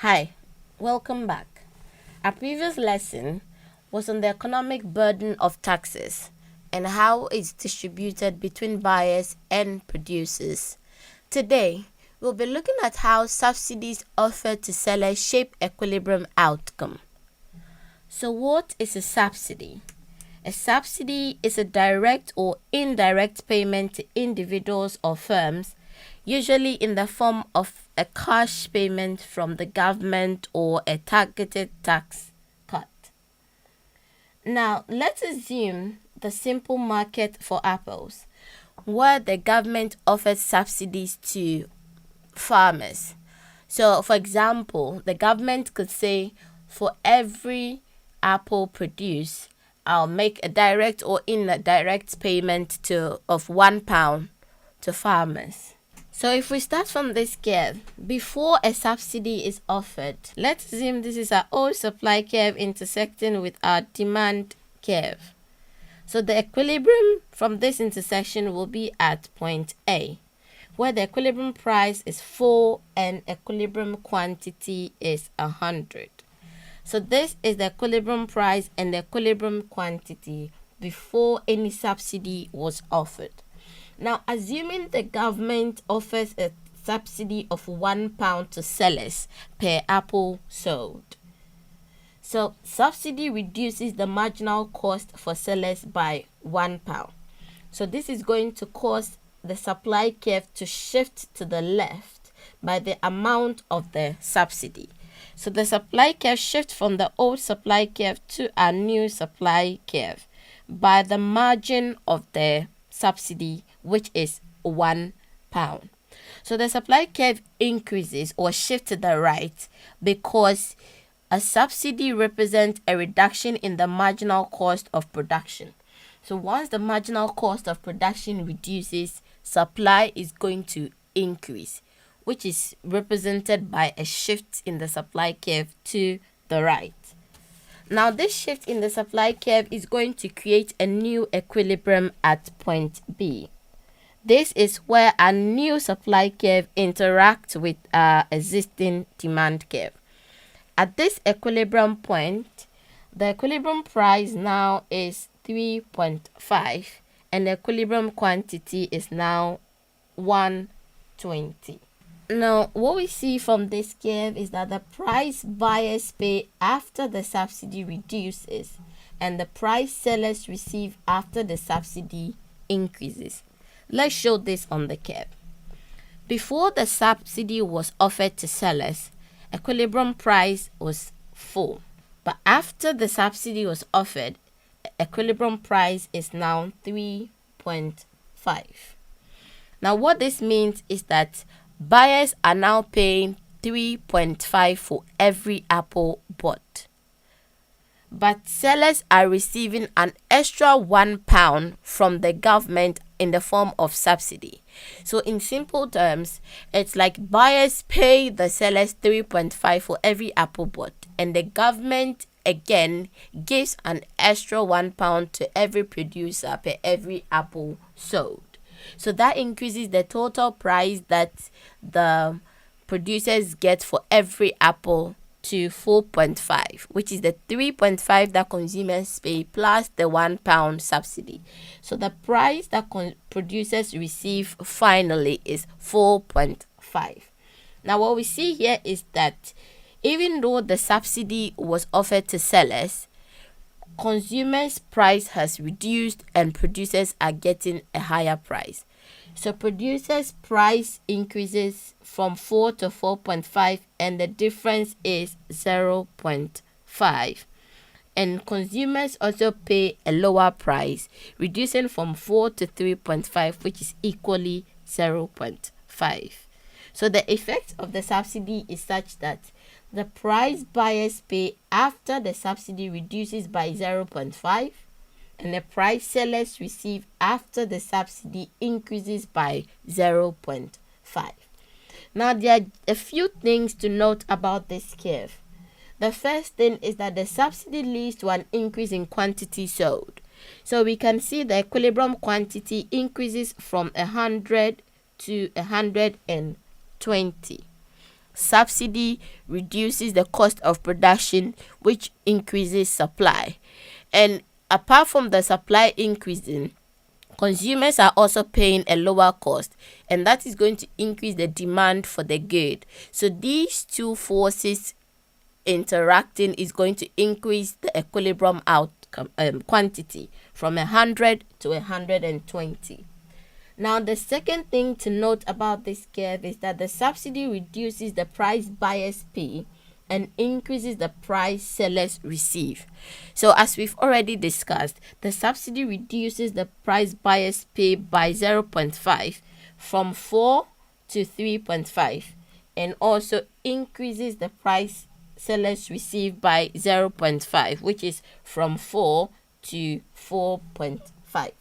Hi, welcome back. Our previous lesson was on the economic burden of taxes and how it's distributed between buyers and producers. Today, we'll be looking at how subsidies offered to sellers shape equilibrium outcome. So what is a subsidy? A subsidy is a direct or indirect payment to individuals or firms, usually in the form of a cash payment from the government or a targeted tax cut. Now, let's assume the simple market for apples, where the government offers subsidies to farmers. So, for example, the government could say, for every apple produced, I'll make a direct or indirect payment of £1 to farmers. So if we start from this curve, before a subsidy is offered, let's assume this is our old supply curve intersecting with our demand curve. So the equilibrium from this intersection will be at point A, where the equilibrium price is 4 and equilibrium quantity is 100. So this is the equilibrium price and the equilibrium quantity before any subsidy was offered. Now, assuming the government offers a subsidy of £1 to sellers per apple sold. So subsidy reduces the marginal cost for sellers by £1. So this is going to cause the supply curve to shift to the left by the amount of the subsidy. So the supply curve shifts from the old supply curve to a new supply curve by the margin of the subsidy, which is £1. So the supply curve increases or shifts to the right because a subsidy represents a reduction in the marginal cost of production. So once the marginal cost of production reduces, supply is going to increase, which is represented by a shift in the supply curve to the right. Now, this shift in the supply curve is going to create a new equilibrium at point B. This is where a new supply curve interacts with our existing demand curve. At this equilibrium point, the equilibrium price now is 3.5 and the equilibrium quantity is now 120. Now, what we see from this curve is that the price buyers pay after the subsidy reduces and the price sellers receive after the subsidy increases. Let's show this on the curve. Before the subsidy was offered to sellers, equilibrium price was 4. But after the subsidy was offered, equilibrium price is now 3.5. Now, what this means is that buyers are now paying 3.5 for every apple bought. But sellers are receiving an extra £1 from the government in the form of subsidy. So in simple terms, it's like buyers pay the sellers 3.5 for every apple bought, and the government again gives an extra £1 to every producer per every apple sold. So that increases the total price that the producers get for every apple to 4.5, which is the 3.5 that consumers pay plus the £1 subsidy. So the price that producers receive finally is 4.5. Now what we see here is that even though the subsidy was offered to sellers, consumers' price has reduced and producers are getting a higher price. So producers' price increases from 4 to 4.5 and the difference is 0.5. And consumers also pay a lower price, reducing from 4 to 3.5, which is equally 0.5. So the effect of the subsidy is such that the price buyers pay after the subsidy reduces by 0.5 and the price sellers receive after the subsidy increases by 0.5. Now, there are a few things to note about this curve. The first thing is that the subsidy leads to an increase in quantity sold. So we can see the equilibrium quantity increases from 100 to 120. Subsidy reduces the cost of production, which increases supply. And apart from the supply increasing, consumers are also paying a lower cost, and that is going to increase the demand for the good. So these two forces interacting is going to increase the equilibrium outcome quantity from 100 to 120. Now, the second thing to note about this curve is that the subsidy reduces the price buyers pay and increases the price sellers receive. So, as we've already discussed, the subsidy reduces the price buyers pay by 0.5 from 4 to 3.5, and also increases the price sellers receive by 0.5, which is from 4 to 4.5.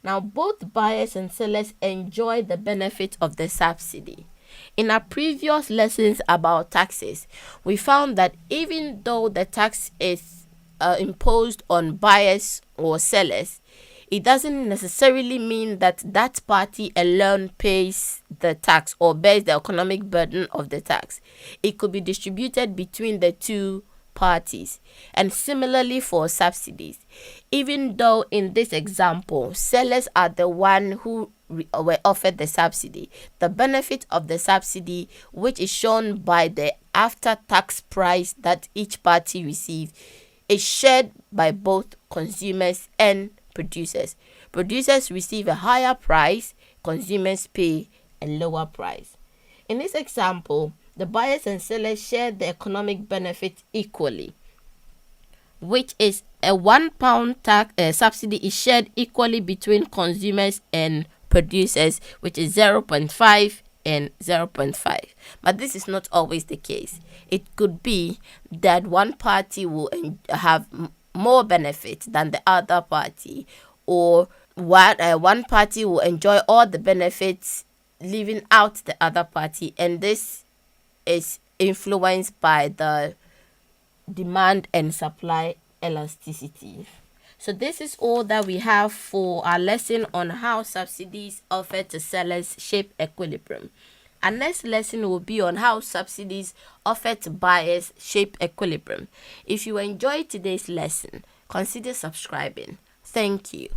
Now, both buyers and sellers enjoy the benefit of the subsidy. In our previous lessons about taxes, we found that even though the tax is imposed on buyers or sellers, it doesn't necessarily mean that that party alone pays the tax or bears the economic burden of the tax. It could be distributed between the two parties. And similarly for subsidies, even though in this example sellers are the one who were offered the subsidy, the benefit of the subsidy, which is shown by the after tax price that each party receives, is shared by both consumers and producers. Producers receive a higher price, consumers pay a lower price. In this example, the buyers and sellers share the economic benefit equally, which is a £1 tax subsidy is shared equally between consumers and producers, which is 0.5 and 0.5. But this is not always the case. It could be that one party will have more benefit than the other party, or one party will enjoy all the benefits, leaving out the other party, and this is influenced by the demand and supply elasticity. So this is all that we have for our lesson on how subsidies offered to sellers shape equilibrium. Our next lesson will be on how subsidies offered to buyers shape equilibrium. If you enjoyed today's lesson, consider subscribing. Thank you.